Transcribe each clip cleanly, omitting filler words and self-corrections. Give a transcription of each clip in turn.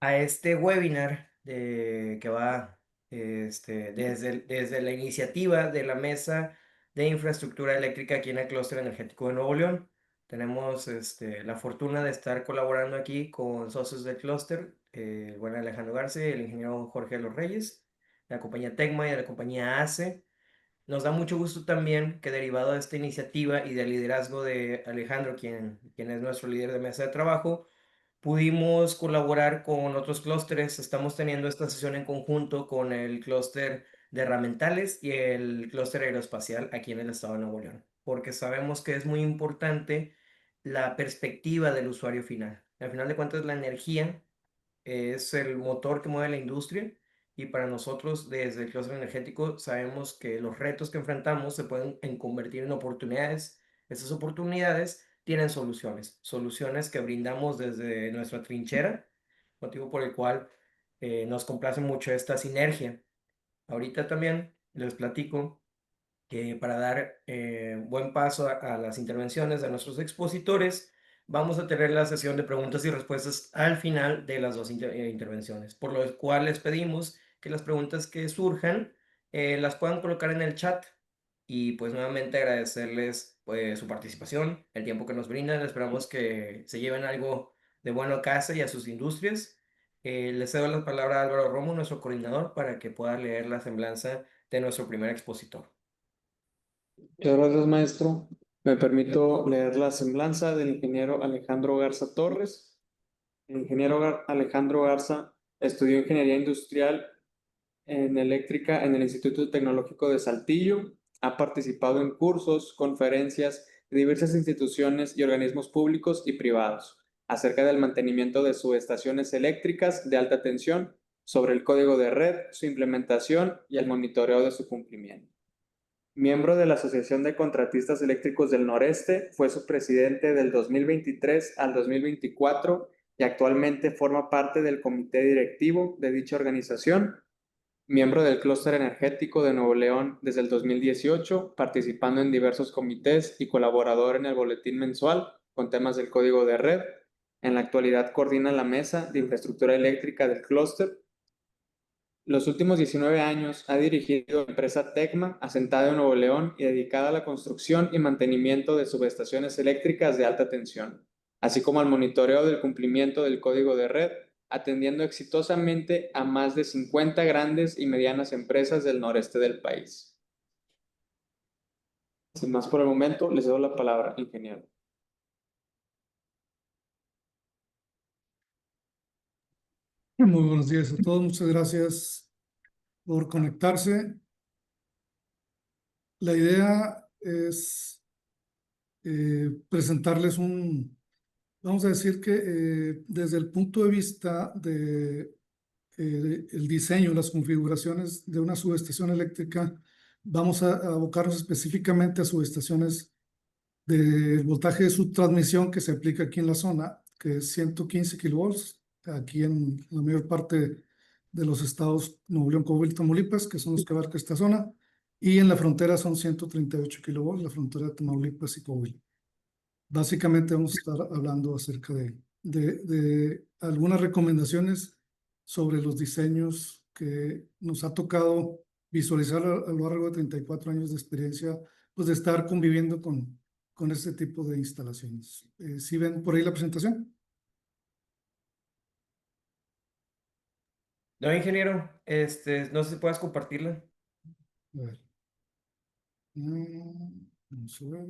a este webinar que va desde la iniciativa de la Mesa de Infraestructura Eléctrica aquí en el Clúster Energético de Nuevo León. Tenemos la fortuna de estar colaborando aquí con socios del clúster, el buen Alejandro Garza y el ingeniero Jorge de los Reyes, de la compañía Tecma y de la compañía ACE. Nos da mucho gusto también que derivado de esta iniciativa y del liderazgo de Alejandro, quien es nuestro líder de mesa de trabajo, pudimos colaborar con otros clústeres. Estamos teniendo esta sesión en conjunto con el clúster de herramientales y el clúster aeroespacial aquí en el estado de Nuevo León, porque sabemos que es muy importante la perspectiva del usuario final. Al final de cuentas, la energía es el motor que mueve la industria y para nosotros desde el clúster energético sabemos que los retos que enfrentamos se pueden convertir en oportunidades. Esas oportunidades tienen soluciones, soluciones que brindamos desde nuestra trinchera, motivo por el cual nos complace mucho esta sinergia. Ahorita también les platico que para dar buen paso a las intervenciones de nuestros expositores, vamos a tener la sesión de preguntas y respuestas al final de las dos intervenciones, por lo cual les pedimos que las preguntas que surjan las puedan colocar en el chat y pues nuevamente agradecerles pues, su participación, el tiempo que nos brindan. Esperamos que se lleven algo de bueno a casa y a sus industrias. Les cedo la palabra a Álvaro Romo, nuestro coordinador, para que pueda leer la semblanza de nuestro primer expositor. Muchas gracias, maestro. Me permito leer la semblanza del ingeniero Alejandro Garza Torres. El ingeniero Alejandro Garza estudió ingeniería industrial en eléctrica en el Instituto Tecnológico de Saltillo. Ha participado en cursos, conferencias de diversas instituciones y organismos públicos y privados acerca del mantenimiento de subestaciones eléctricas de alta tensión, sobre el código de red, su implementación y el monitoreo de su cumplimiento. Miembro de la Asociación de Contratistas Eléctricos del Noreste, fue su presidente del 2023 al 2024 y actualmente forma parte del comité directivo de dicha organización. Miembro del Clúster Energético de Nuevo León desde el 2018, participando en diversos comités y colaborador en el boletín mensual con temas del código de red. En la actualidad coordina la mesa de infraestructura eléctrica del clúster. Los últimos 19 años ha dirigido la empresa Tecma, asentada en Nuevo León y dedicada a la construcción y mantenimiento de subestaciones eléctricas de alta tensión, así como al monitoreo del cumplimiento del código de red, atendiendo exitosamente a más de 50 grandes y medianas empresas del noreste del país. Sin más por el momento, les doy la palabra, ingeniero. Muy buenos días a todos, muchas gracias por conectarse. La idea es presentarles vamos a decir que desde el punto de vista de el diseño, las configuraciones de una subestación eléctrica, vamos a abocarnos específicamente a subestaciones del voltaje de subtransmisión que se aplica aquí en la zona, que es 115 kilovolts, aquí en la mayor parte de los estados Nuevo León, Coahuila y Tamaulipas, que son los que abarca esta zona, y en la frontera son 138 kilovolts, la frontera de Tamaulipas y Coahuila. Básicamente vamos a estar hablando acerca de algunas recomendaciones sobre los diseños que nos ha tocado visualizar a lo largo de 34 años de experiencia, pues de estar conviviendo con este tipo de instalaciones. ¿Sí ven por ahí la presentación? No, ingeniero, no sé si puedas compartirla. A ver. Vamos a ver.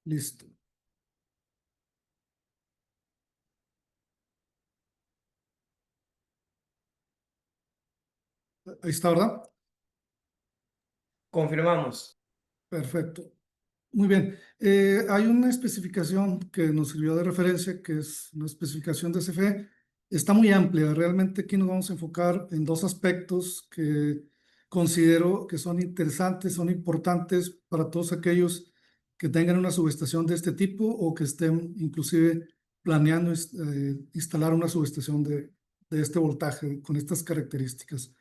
Listo. Ahí está, ¿verdad? Confirmamos. Perfecto. Muy bien. Hay una especificación que nos sirvió de referencia, que es una especificación de CFE. Está muy amplia. Realmente aquí nos vamos a enfocar en dos aspectos que considero que son interesantes, son importantes para todos aquellos que tengan una subestación de este tipo o que estén inclusive planeando instalar una subestación de este voltaje con estas características.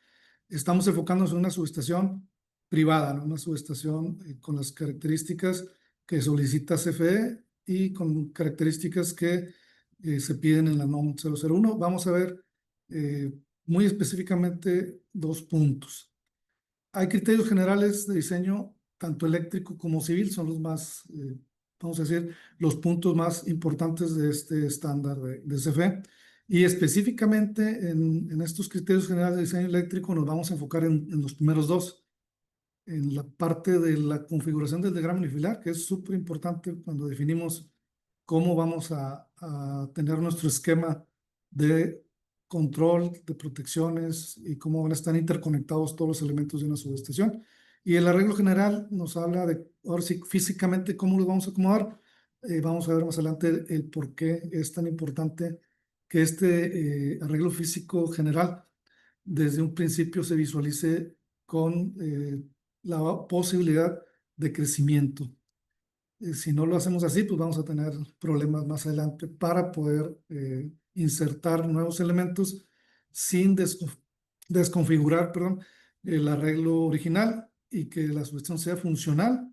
Estamos enfocándonos en una subestación privada, ¿no? Una subestación con las características que solicita CFE y con características que se piden en la NOM 001. Vamos a ver muy específicamente 2 puntos. Hay criterios generales de diseño, tanto eléctrico como civil, son los más, vamos a decir, los puntos más importantes de este estándar de CFE. Y específicamente en estos criterios generales de diseño eléctrico nos vamos a enfocar en los primeros 2. En la parte de la configuración del diagrama unifilar, que es súper importante cuando definimos cómo vamos a tener nuestro esquema de control, de protecciones y cómo van a estar interconectados todos los elementos de una subestación. Y el arreglo general nos habla de, ahora sí, físicamente cómo los vamos a acomodar. Vamos a ver más adelante el por qué es tan importante que este arreglo físico general desde un principio se visualice con la posibilidad de crecimiento. Si no lo hacemos así, pues vamos a tener problemas más adelante para poder insertar nuevos elementos sin desconfigurar, perdón, el arreglo original y que la subestación sea funcional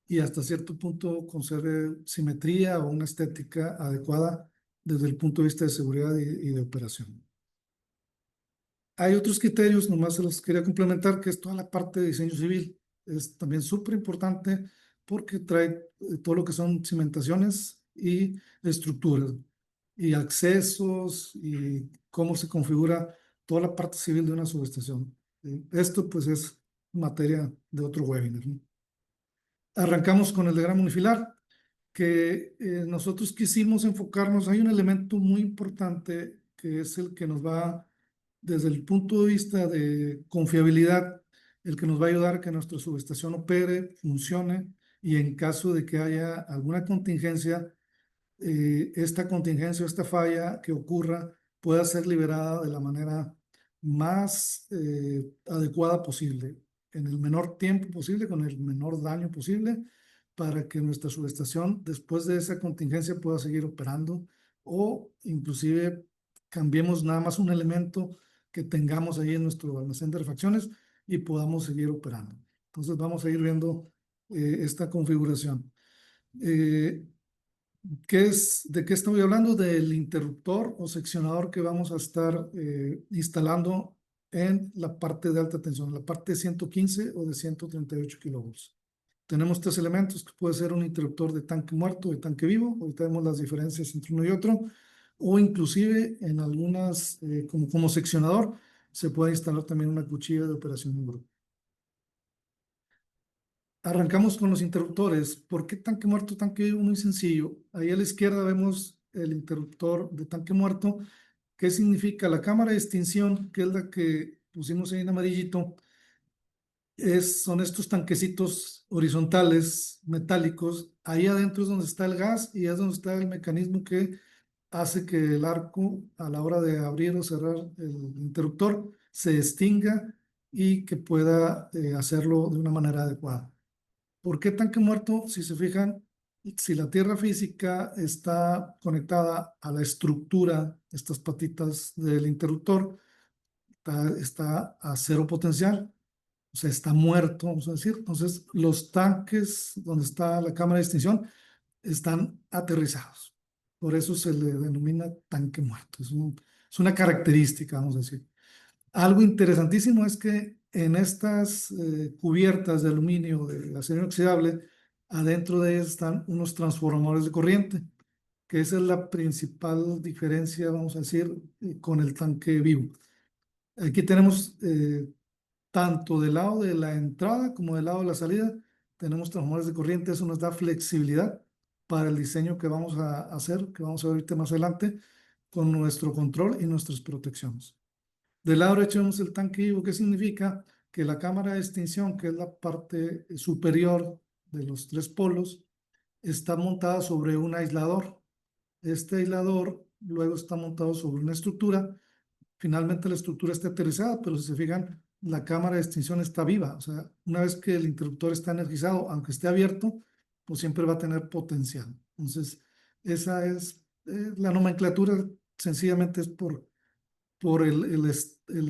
y hasta cierto punto conserve simetría o una estética adecuada desde el punto de vista de seguridad y de operación. Hay otros criterios, nomás se los quería complementar, que es toda la parte de diseño civil. Es también súper importante porque trae todo lo que son cimentaciones y estructuras, y accesos, y cómo se configura toda la parte civil de una subestación. Esto pues es materia de otro webinar, ¿no? Arrancamos con el diagrama unifilar, que nosotros quisimos enfocarnos. Hay un elemento muy importante que es el que nos va, desde el punto de vista de confiabilidad, el que nos va a ayudar a que nuestra subestación opere, funcione, y en caso de que haya alguna contingencia, esta contingencia o esta falla que ocurra pueda ser liberada de la manera más adecuada posible, en el menor tiempo posible, con el menor daño posible, para que nuestra subestación después de esa contingencia pueda seguir operando, o inclusive cambiemos nada más un elemento que tengamos ahí en nuestro almacén de refacciones y podamos seguir operando. Entonces vamos a ir viendo esta configuración. ¿De qué estoy hablando? Del interruptor o seccionador que vamos a estar instalando en la parte de alta tensión, la parte de 115 o de 138 kilovolts. Tenemos 3 elementos, que puede ser un interruptor de tanque muerto, de tanque vivo. Ahorita vemos las diferencias entre uno y otro. O inclusive en algunas, como seccionador, se puede instalar también una cuchilla de operación en grupo. Arrancamos con los interruptores. ¿Por qué tanque muerto, tanque vivo? Muy sencillo. Ahí a la izquierda vemos el interruptor de tanque muerto. ¿Qué significa? La cámara de extinción, que es la que pusimos ahí en amarillito, son estos tanquecitos horizontales, metálicos. Ahí adentro es donde está el gas y es donde está el mecanismo que hace que el arco, a la hora de abrir o cerrar el interruptor, se extinga y que pueda hacerlo de una manera adecuada. ¿Por qué tanque muerto? Si se fijan, si la tierra física está conectada a la estructura, estas patitas del interruptor, está a cero potencial, o sea, está muerto, vamos a decir. Entonces, los tanques donde está la cámara de extinción están aterrizados. Por eso se le denomina tanque muerto. Es una característica, vamos a decir. Algo interesantísimo es que en estas cubiertas de aluminio de acero inoxidable, adentro de ellas están unos transformadores de corriente, que esa es la principal diferencia, vamos a decir, con el tanque vivo. Aquí tenemos tanto del lado de la entrada como del lado de la salida, tenemos transformadores de corriente. Eso nos da flexibilidad para el diseño que vamos a hacer, que vamos a ver ahorita más adelante, con nuestro control y nuestras protecciones. Del lado derecho vemos el tanque vivo, que significa que la cámara de extinción, que es la parte superior de los 3 polos, está montada sobre un aislador. Este aislador luego está montado sobre una estructura. Finalmente la estructura está aterrizada, pero si se fijan, la cámara de extinción está viva. O sea, una vez que el interruptor está energizado, aunque esté abierto, pues siempre va a tener potencial. Entonces, esa es la nomenclatura. Sencillamente es por por el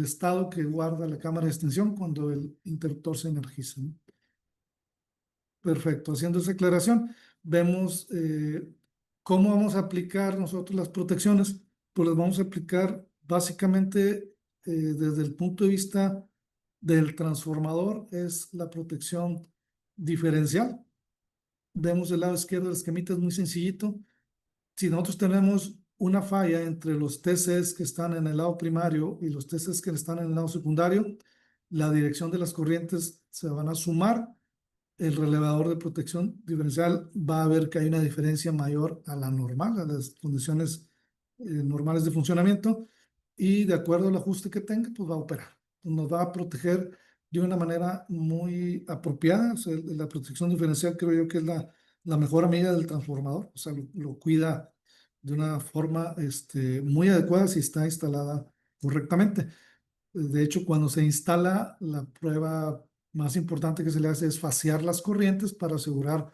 estado que guarda la cámara de extensión cuando el interruptor se energiza, ¿no? Perfecto. Haciendo esa aclaración, vemos cómo vamos a aplicar nosotros las protecciones. Pues las vamos a aplicar básicamente desde el punto de vista del transformador, es la protección diferencial. Vemos el lado izquierdo del esquemita, es muy sencillito. Si nosotros tenemos una falla entre los TCs que están en el lado primario y los TCs que están en el lado secundario, la dirección de las corrientes se van a sumar. El relevador de protección diferencial va a ver que hay una diferencia mayor a la normal, a las condiciones normales de funcionamiento, y de acuerdo al ajuste que tenga, pues va a operar. Nos va a proteger de una manera muy apropiada. O sea, la protección diferencial creo yo que es la mejor amiga del transformador. O sea, lo cuida de una forma muy adecuada si está instalada correctamente. De hecho, cuando se instala, la prueba más importante que se le hace es fasear las corrientes para asegurar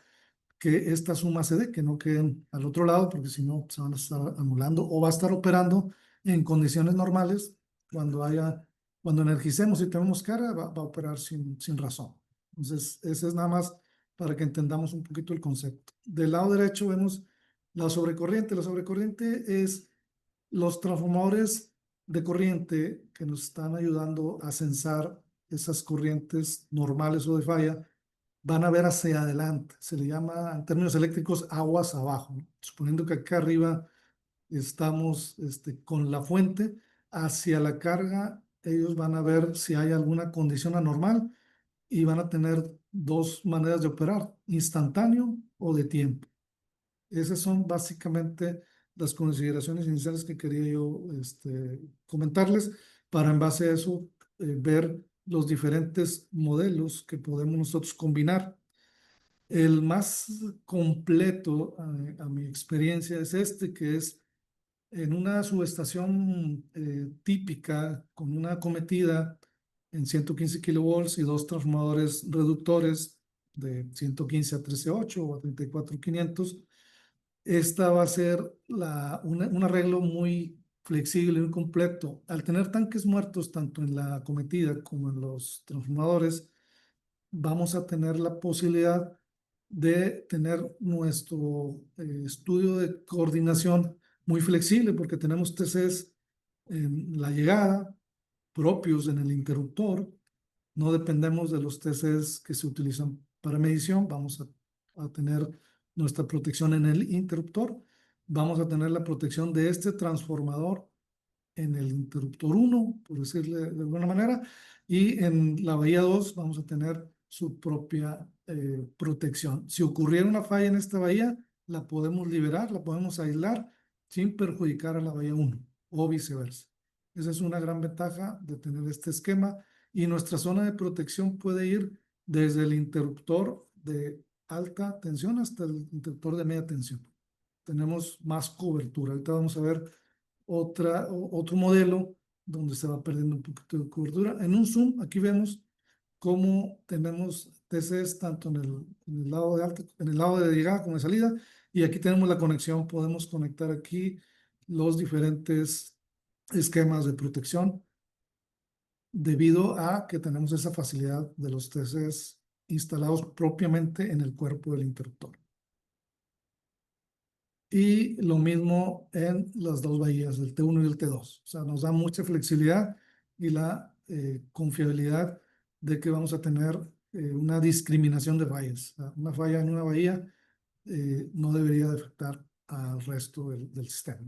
que esta suma se dé, que no queden al otro lado, porque si no se van a estar anulando o va a estar operando en condiciones normales. Cuando energicemos y tenemos carga, va a operar sin razón. Entonces, ese es nada más para que entendamos un poquito el concepto. Del lado derecho vemos la sobrecorriente. La sobrecorriente es los transformadores de corriente que nos están ayudando a censar esas corrientes normales o de falla, van a ver hacia adelante. Se le llama en términos eléctricos aguas abajo, ¿no? Suponiendo que acá arriba estamos con la fuente hacia la carga, ellos van a ver si hay alguna condición anormal y van a tener dos maneras de operar, instantáneo o de tiempo. Esas son básicamente las consideraciones iniciales que quería yo comentarles para en base a eso ver los diferentes modelos que podemos nosotros combinar. El más completo a mi experiencia es que es en una subestación típica con una cometida en 115 kilovolts y dos transformadores reductores de 115 a 13.8 o a 34.500. Esta va a ser un arreglo muy flexible, muy completo. Al tener tanques muertos tanto en la cometida como en los transformadores, vamos a tener la posibilidad de tener nuestro estudio de coordinación muy flexible porque tenemos TCs en la llegada, propios en el interruptor. No dependemos de los TCs que se utilizan para medición. Vamos a tener nuestra protección en el interruptor. Vamos a tener la protección de este transformador en el interruptor 1, por decirle de alguna manera, y en la bahía 2 vamos a tener su propia protección. Si ocurriera una falla en esta bahía, la podemos liberar, la podemos aislar sin perjudicar a la bahía 1 o viceversa. Esa es una gran ventaja de tener este esquema y nuestra zona de protección puede ir desde el interruptor de alta tensión hasta el interruptor de media tensión. Tenemos más cobertura. Ahorita vamos a ver otro modelo donde se va perdiendo un poquito de cobertura. En un zoom, aquí vemos cómo tenemos TCs tanto en el lado de alta, en el lado de llegada como de salida, y aquí tenemos la conexión. Podemos conectar aquí los diferentes esquemas de protección debido a que tenemos esa facilidad de los TCs instalados propiamente en el cuerpo del interruptor. Y lo mismo en las dos bahías, el T1 y el T2. O sea, nos da mucha flexibilidad y la confiabilidad de que vamos a tener una discriminación de fallas. O sea, una falla en una bahía no debería de afectar al resto del sistema.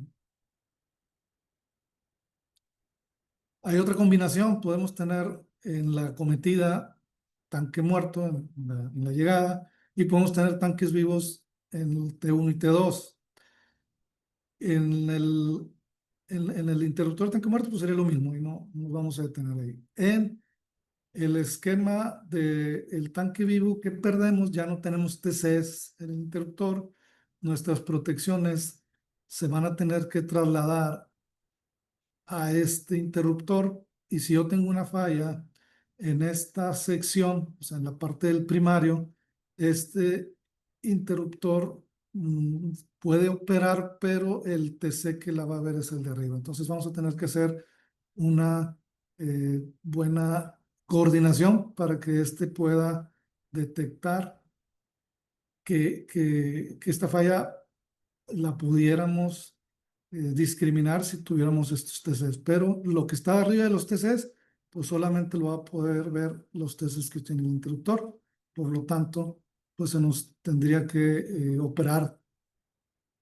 Hay otra combinación, podemos tener en la cometida tanque muerto en la llegada y podemos tener tanques vivos en el T1 y T2. En el interruptor tanque muerto pues sería lo mismo y no nos vamos a detener ahí. En el esquema del tanque vivo que perdemos, ya no tenemos TCs en el interruptor, nuestras protecciones se van a tener que trasladar a este interruptor y si yo tengo una falla en esta sección, o sea, en la parte del primario, este interruptor puede operar, pero el TC que la va a ver es el de arriba. Entonces vamos a tener que hacer una buena coordinación para que éste pueda detectar que esta falla la pudiéramos discriminar si tuviéramos estos TCs, pero lo que está arriba de los TCs, pues solamente lo va a poder ver los TCs que tiene el interruptor. Por lo tanto, pues se nos tendría que operar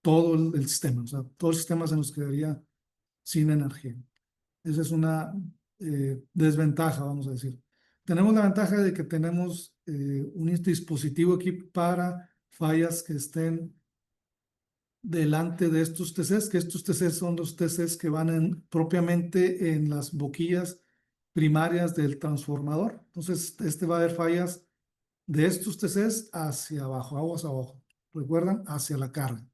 todo el sistema, o sea, todo el sistema se nos quedaría sin energía. Esa es una desventaja, vamos a decir. Tenemos la ventaja de que tenemos un dispositivo aquí para fallas que estén delante de estos TCs, que estos TCs son los TCs que van propiamente en las boquillas primarias del transformador. Entonces, este va a haber fallas de estos TCs hacia abajo, aguas abajo. Recuerdan, hacia la carga.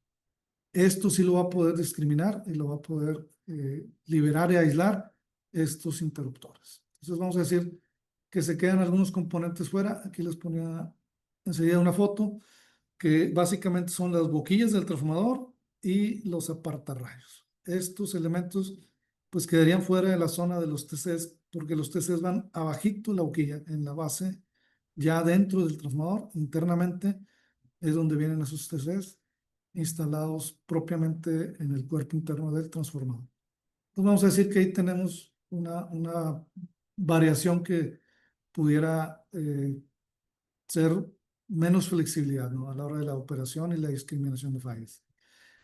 Esto sí lo va a poder discriminar y lo va a poder liberar y aislar estos interruptores. Entonces, vamos a decir que se quedan algunos componentes fuera. Aquí les ponía enseguida una foto que básicamente son las boquillas del transformador y los apartarrayos. Estos elementos pues quedarían fuera de la zona de los TCs porque los TCs van abajito la boquilla, en la base, ya dentro del transformador, internamente, es donde vienen esos TCs instalados propiamente en el cuerpo interno del transformador. Entonces vamos a decir que ahí tenemos una variación que pudiera ser menos flexibilidad, ¿no? A la hora de la operación y la discriminación de fallas.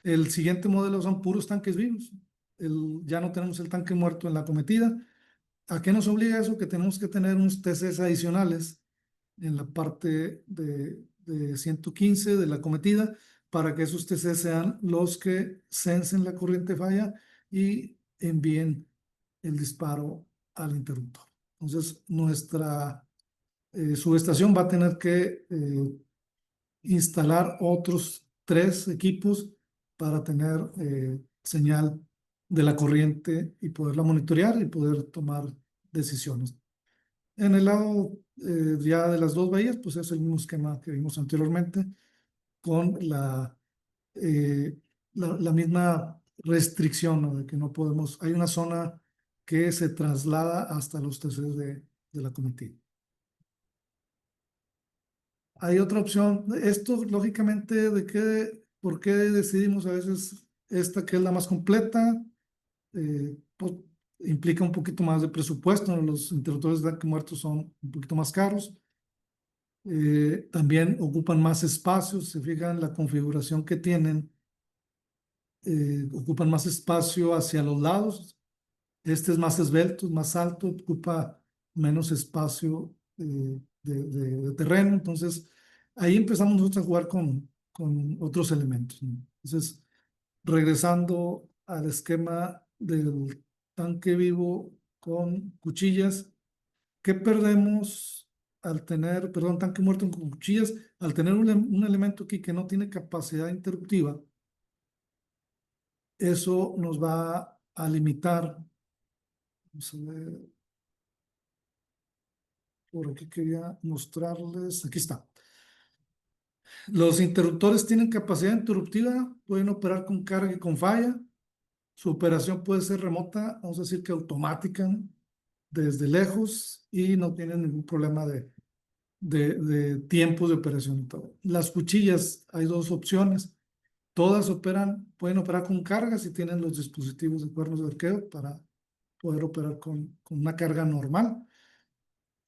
El siguiente modelo son puros tanques vivos. Ya no tenemos el tanque muerto en la cometida. ¿A qué nos obliga eso? Que tenemos que tener unos TCs adicionales en la parte de 115 de la cometida para que esos TCs sean los que censen la corriente falla y envíen el disparo al interruptor. Entonces, nuestra subestación va a tener que instalar otros 3 equipos para tener señal de la corriente y poderla monitorear y poder tomar decisiones. En el lado ya de las 2 bahías, pues es el mismo esquema que vimos anteriormente, con la misma restricción, ¿no? De que no podemos, hay una zona que se traslada hasta los TCs de la cometida. Hay otra opción. Esto, lógicamente, ¿por qué decidimos a veces esta que es la más completa? Pues, implica un poquito más de presupuesto, ¿no? Los interruptores de tanque muerto son un poquito más caros. También ocupan más espacio. Se fijan la configuración que tienen. Ocupan más espacio hacia los lados. Este es más esbelto, más alto, ocupa menos espacio de terreno. Entonces, ahí empezamos nosotros a jugar con otros elementos, ¿no? Entonces, regresando al esquema del tanque vivo con cuchillas, ¿qué perdemos al tener, perdón, tanque muerto con cuchillas? Al tener un elemento aquí que no tiene capacidad interruptiva, eso nos va a limitar. Vamos a ver. Por aquí quería mostrarles, aquí está. Los interruptores tienen capacidad interruptiva, pueden operar con carga y con falla. Su operación puede ser remota, vamos a decir que automática, desde lejos y no tienen ningún problema de tiempos de operación y todo. Las cuchillas, hay 2 opciones. Todas pueden operar con carga si tienen los dispositivos de cuernos de arqueo para poder operar con una carga normal.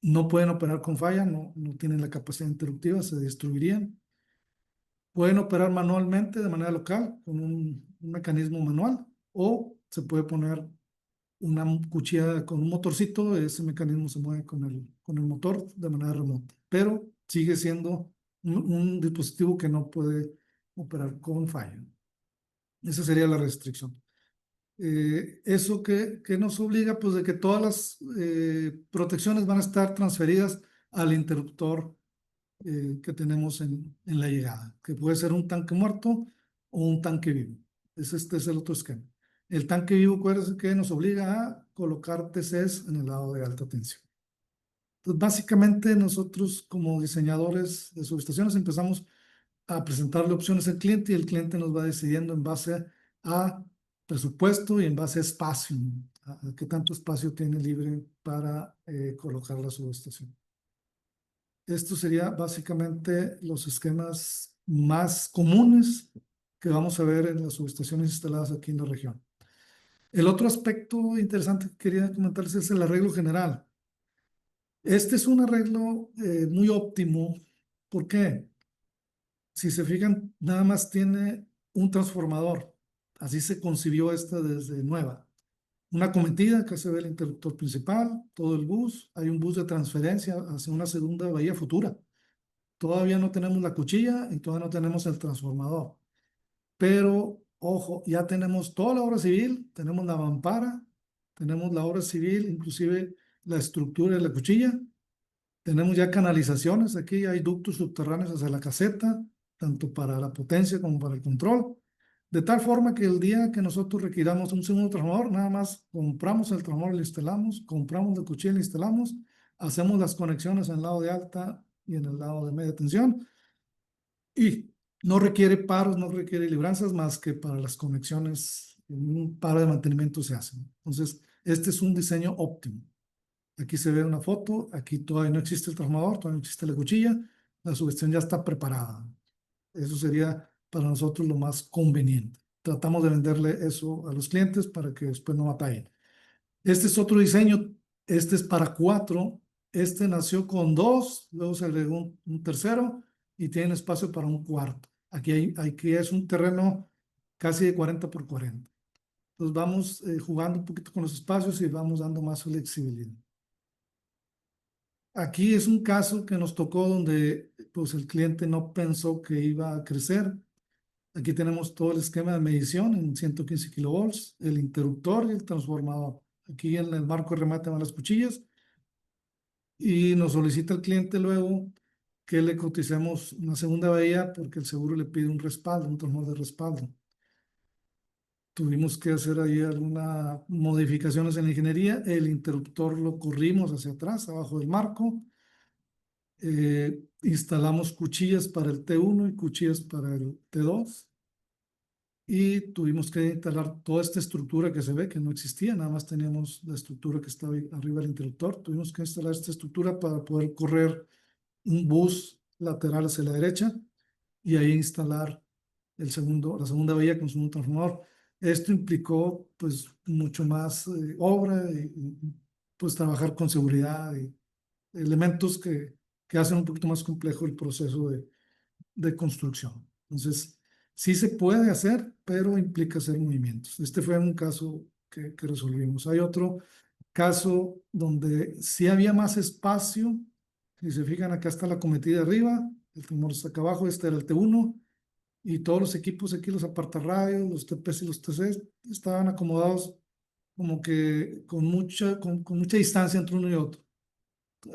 No pueden operar con falla, no tienen la capacidad interruptiva, se destruirían. Pueden operar manualmente de manera local con un mecanismo manual o se puede poner una cuchilla con un motorcito, ese mecanismo se mueve con el motor de manera remota, pero sigue siendo un dispositivo que no puede operar con falla. Esa sería la restricción. Eso que nos obliga, pues, de que todas las protecciones van a estar transferidas al interruptor que tenemos en la llegada, que puede ser un tanque muerto o un tanque vivo. Este es el otro esquema. El tanque vivo, acuérdense que nos obliga a colocar TCs en el lado de alta tensión. Entonces, básicamente nosotros como diseñadores de subestaciones empezamos a presentarle opciones al cliente y el cliente nos va decidiendo en base a presupuesto y en base a espacio, a qué tanto espacio tiene libre para colocar la subestación. Esto sería básicamente los esquemas más comunes que vamos a ver en las subestaciones instaladas aquí en la región. El otro aspecto interesante que quería comentarles es el arreglo general. Este es un arreglo muy óptimo. ¿Por qué? Si se fijan, nada más tiene un transformador. Así se concibió esta desde nueva. Una cometida, que se ve el interruptor principal, todo el bus. Hay un bus de transferencia hacia una segunda bahía futura. Todavía no tenemos la cuchilla y todavía no tenemos el transformador. Pero, ojo, ya tenemos toda la obra civil, tenemos la mampara, tenemos la obra civil, inclusive la estructura de la cuchilla. Tenemos ya canalizaciones, aquí hay ductos subterráneos hacia la caseta, tanto para la potencia como para el control. De tal forma que el día que nosotros requiramos un segundo transformador, nada más compramos el transformador, lo instalamos, compramos la cuchilla, lo instalamos, hacemos las conexiones en el lado de alta y en el lado de media tensión. Y no requiere paros, no requiere libranzas más que para las conexiones, un paro de mantenimiento se hace. Entonces, este es un diseño óptimo. Aquí se ve una foto, aquí todavía no existe el transformador, todavía no existe la cuchilla, la subestación ya está preparada. Eso sería para nosotros lo más conveniente. Tratamos de venderle eso a los clientes para que después no batallen. Este es otro diseño, este es para 4, este nació con 2, luego se agregó un tercero y tiene espacio para un cuarto. Aquí es un terreno casi de 40 por 40. Entonces vamos jugando un poquito con los espacios y vamos dando más flexibilidad. Aquí es un caso que nos tocó donde pues, el cliente no pensó que iba a crecer. Aquí tenemos todo el esquema de medición en 115 kilovolts, el interruptor y el transformador. Aquí en el marco de remate van las cuchillas y nos solicita el cliente luego que le coticemos una segunda bahía porque el seguro le pide un respaldo, un transformador de respaldo. Tuvimos que hacer ahí algunas modificaciones en la ingeniería. El interruptor lo corrimos hacia atrás, abajo del marco. Instalamos cuchillas para el T1 y cuchillas para el T2 y tuvimos que instalar toda esta estructura que se ve que no existía, nada más teníamos la estructura que estaba ahí arriba del interruptor, tuvimos que instalar esta estructura para poder correr un bus lateral hacia la derecha y ahí instalar la segunda vía con su transformador. Esto implicó pues mucho más obra y, pues trabajar con seguridad y elementos que hacen un poquito más complejo el proceso de construcción. Entonces, sí se puede hacer, pero implica hacer movimientos. Este fue un caso que resolvimos. Hay otro caso donde sí había más espacio. Si se fijan, acá está la cometida arriba, el tumor está acá abajo, este era el T1, y todos los equipos aquí, los apartarradios, los TPs y los TCs, estaban acomodados como que con mucha distancia entre uno y otro.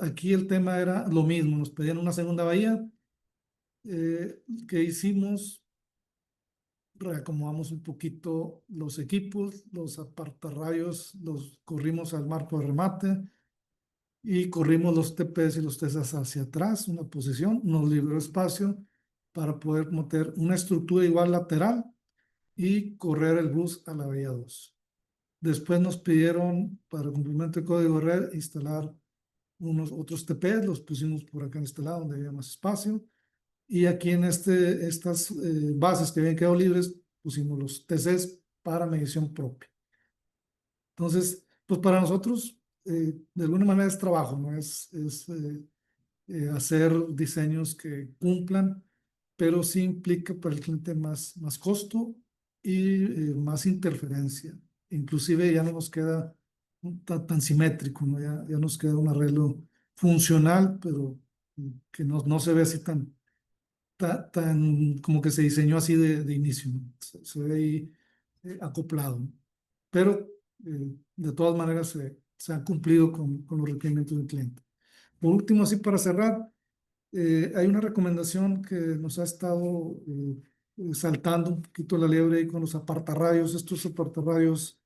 Aquí el tema era lo mismo, nos pedían una segunda bahía. ¿Qué hicimos? Reacomodamos un poquito los equipos, los apartarrayos, los corrimos al marco de remate y corrimos los TPs y los TSAs hacia atrás, una posición, nos libró espacio para poder meter una estructura igual lateral y correr el bus a la bahía 2. Después nos pidieron, para cumplimiento de código de red, instalar unos otros TPs, los pusimos por acá en este lado donde había más espacio. Y aquí en estas bases que habían quedado libres, pusimos los TCs para medición propia. Entonces, pues para nosotros, de alguna manera es trabajo, ¿no? Es hacer diseños que cumplan, pero sí implica para el cliente más costo y más interferencia. Inclusive ya no nos queda tan simétrico, ¿no? Ya nos queda un arreglo funcional, pero que no se ve así tan como que se diseñó así de inicio, ¿no? Se ve ahí acoplado, pero de todas maneras se ha cumplido con los requerimientos del cliente. Por último, así para cerrar, hay una recomendación que nos ha estado saltando un poquito la liebre ahí con los apartarrayos. Estos apartarrayos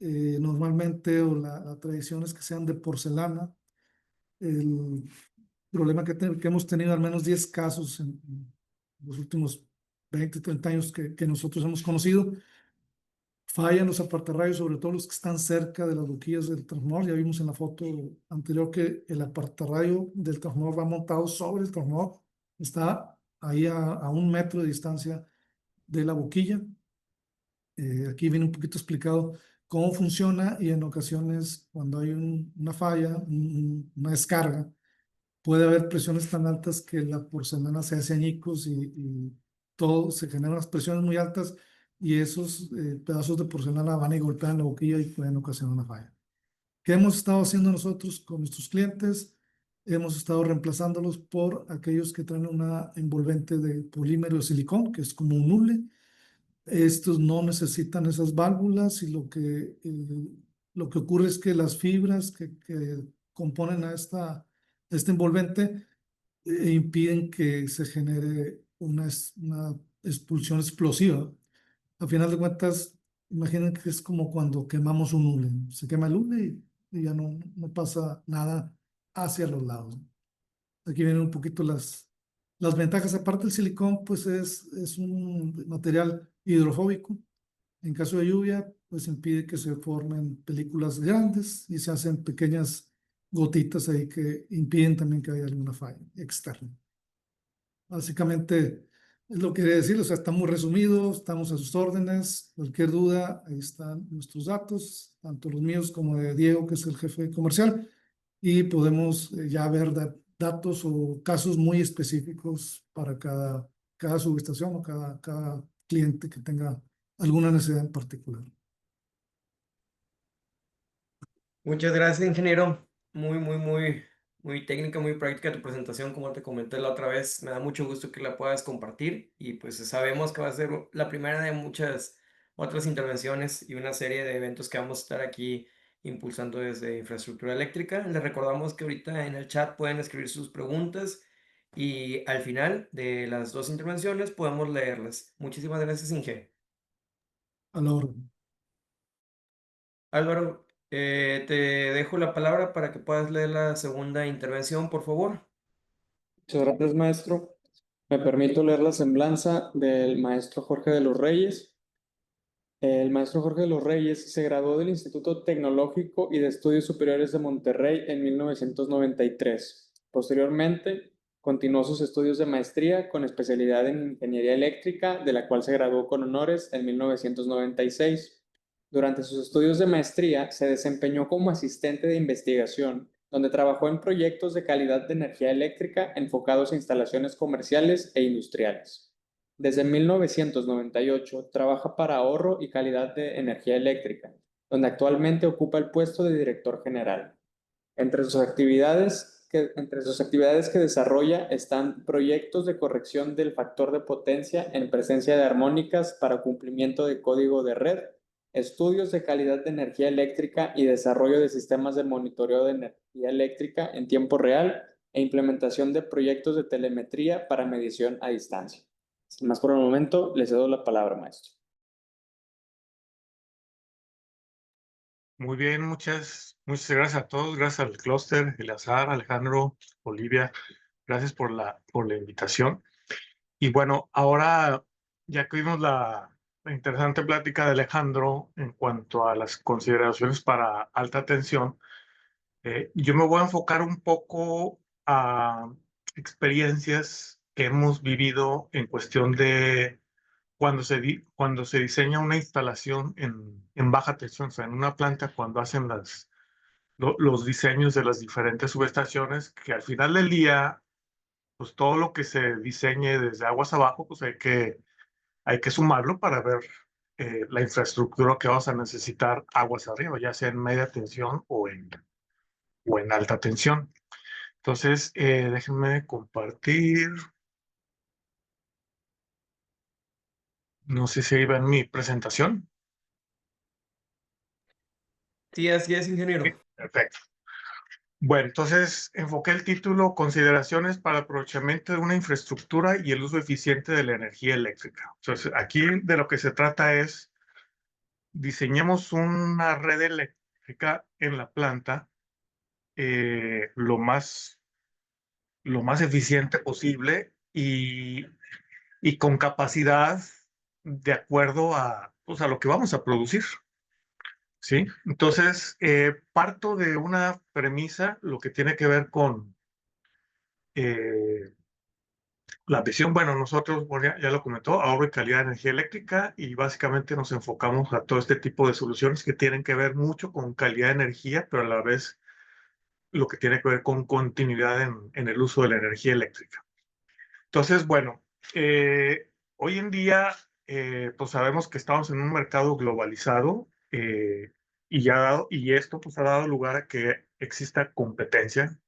normalmente o la tradición es que sean de porcelana. El problema que hemos tenido al menos 10 casos en los últimos 20, 30 años que nosotros hemos conocido, fallan los apartarrayos, sobre todo los que están cerca de las boquillas del transformador. Ya vimos en la foto anterior que el apartarrayo del transformador va montado sobre el transformador, está ahí a 1 metro de distancia de la boquilla. Aquí viene un poquito explicado cómo funciona y en ocasiones cuando hay una falla, una descarga, puede haber presiones tan altas que la porcelana se hace añicos y todo, se generan unas presiones muy altas y esos pedazos de porcelana van y golpean la boquilla y pueden ocasionar una falla. ¿Qué hemos estado haciendo nosotros con nuestros clientes? Hemos estado reemplazándolos por aquellos que traen una envolvente de polímero de silicón, que es como un hule. Estos no necesitan esas válvulas y lo que ocurre es que las fibras que componen a este envolvente impiden que se genere una expulsión explosiva. A final de cuentas, imaginen que es como cuando quemamos un hule. Se quema el hule y ya no pasa nada hacia los lados. Aquí vienen un poquito las ventajas. Aparte, el silicón, pues es un material hidrofóbico. En caso de lluvia, pues impide que se formen películas grandes y se hacen pequeñas gotitas ahí que impiden también que haya alguna falla externa. Básicamente es lo que quería decir, o sea, está muy resumido, estamos a sus órdenes. Cualquier duda, ahí están nuestros datos, tanto los míos como de Diego, que es el jefe comercial, y podemos ya ver datos o casos muy específicos para cada subestación o cada cliente que tenga alguna necesidad en particular. Muchas gracias, ingeniero. Muy técnica, muy práctica tu presentación, como te comenté la otra vez. Me da mucho gusto que la puedas compartir y pues sabemos que va a ser la primera de muchas otras intervenciones y una serie de eventos que vamos a estar aquí impulsando desde infraestructura eléctrica. Les recordamos que ahorita en el chat pueden escribir sus preguntas y al final de las dos intervenciones podemos leerlas. Muchísimas gracias, Inge. A la orden. Álvaro, te dejo la palabra para que puedas leer la segunda intervención, por favor. Muchas gracias, maestro. Me permito leer la semblanza del maestro Jorge de los Reyes. El maestro Jorge de los Reyes se graduó del Instituto Tecnológico y de Estudios Superiores de Monterrey en 1993. Posteriormente, continuó sus estudios de maestría con especialidad en ingeniería eléctrica, de la cual se graduó con honores en 1996. Durante sus estudios de maestría, se desempeñó como asistente de investigación, donde trabajó en proyectos de calidad de energía eléctrica enfocados a instalaciones comerciales e industriales. Desde 1998 trabaja para ahorro y calidad de energía eléctrica, donde actualmente ocupa el puesto de director general. Entre sus actividades que desarrolla están proyectos de corrección del factor de potencia en presencia de armónicas para cumplimiento de código de red, estudios de calidad de energía eléctrica y desarrollo de sistemas de monitoreo de energía eléctrica en tiempo real e implementación de proyectos de telemetría para medición a distancia. Sin más por el momento, le cedo la palabra, maestro. Muy bien, muchas gracias a todos, gracias al clúster, Eleazar, Alejandro, Olivia, gracias por la invitación. Y bueno, ahora ya que vimos la interesante plática de Alejandro en cuanto a las consideraciones para alta tensión, yo me voy a enfocar un poco a experiencias que hemos vivido en cuestión de cuando se diseña una instalación en baja tensión, o sea, en una planta, cuando hacen los diseños de las diferentes subestaciones, que al final del día, pues todo lo que se diseñe desde aguas abajo, pues hay que sumarlo para ver la infraestructura que vamos a necesitar aguas arriba, ya sea en media tensión o en alta tensión. Entonces, déjenme compartir. No sé si ahí ven mi presentación. Sí, así es, ingeniero. Perfecto. Bueno, entonces enfoqué el título Consideraciones para aprovechamiento de una infraestructura y el uso eficiente de la energía eléctrica. Entonces, aquí de lo que se trata es diseñemos una red eléctrica en la planta lo más eficiente posible y con capacidad de acuerdo a, pues, a lo que vamos a producir, ¿sí? Entonces, parto de una premisa, lo que tiene que ver con la visión. Bueno, nosotros, bueno, ya lo comentó, ahorro y calidad de energía eléctrica, y básicamente nos enfocamos a todo este tipo de soluciones que tienen que ver mucho con calidad de energía, pero a la vez lo que tiene que ver con continuidad en el uso de la energía eléctrica. Entonces, bueno, hoy en día, pues sabemos que estamos en un mercado globalizado, y esto pues ha dado lugar a que exista competencia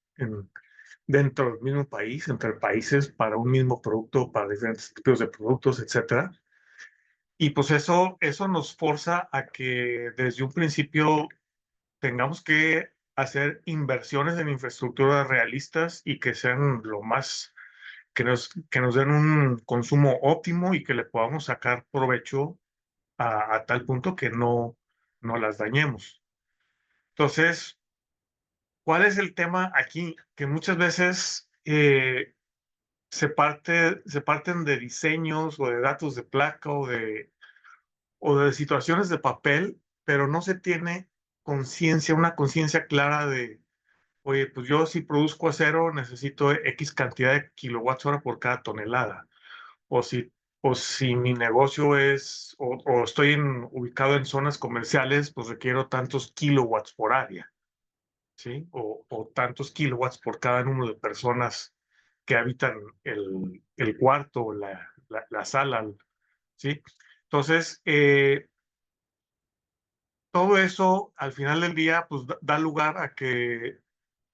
dentro del mismo país, entre países, para un mismo producto, para diferentes tipos de productos, etcétera. Y pues eso nos forza a que desde un principio tengamos que hacer inversiones en infraestructuras realistas y que sean lo más, que nos den un consumo óptimo y que le podamos sacar provecho a tal punto que no las dañemos. Entonces, ¿cuál es el tema aquí? Que muchas veces se parten de diseños o de datos de placa o de situaciones de papel, pero no se tiene una conciencia clara de, oye, pues yo si produzco acero necesito X cantidad de kilowatts hora por cada tonelada. O si, o si mi negocio es, o estoy ubicado en zonas comerciales, pues requiero tantos kilowatts por área, ¿sí? O tantos kilowatts por cada número de personas que habitan el cuarto o la sala, ¿sí? Entonces, todo eso al final del día, pues da lugar a que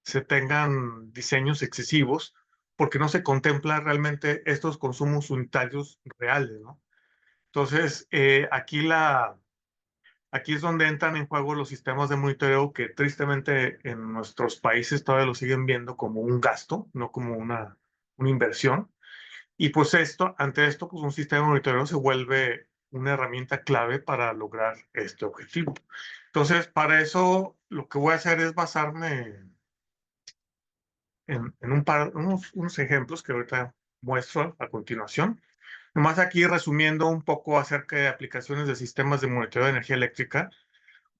se tengan diseños excesivos, porque no se contempla realmente estos consumos unitarios reales, ¿no? Entonces, aquí es donde entran en juego los sistemas de monitoreo, que tristemente en nuestros países todavía lo siguen viendo como un gasto, no como una inversión. Y pues ante esto, pues un sistema de monitoreo se vuelve una herramienta clave para lograr este objetivo. Entonces, para eso lo que voy a hacer es basarme en unos ejemplos que ahorita muestro a continuación. Nomás aquí resumiendo un poco acerca de aplicaciones de sistemas de monitoreo de energía eléctrica,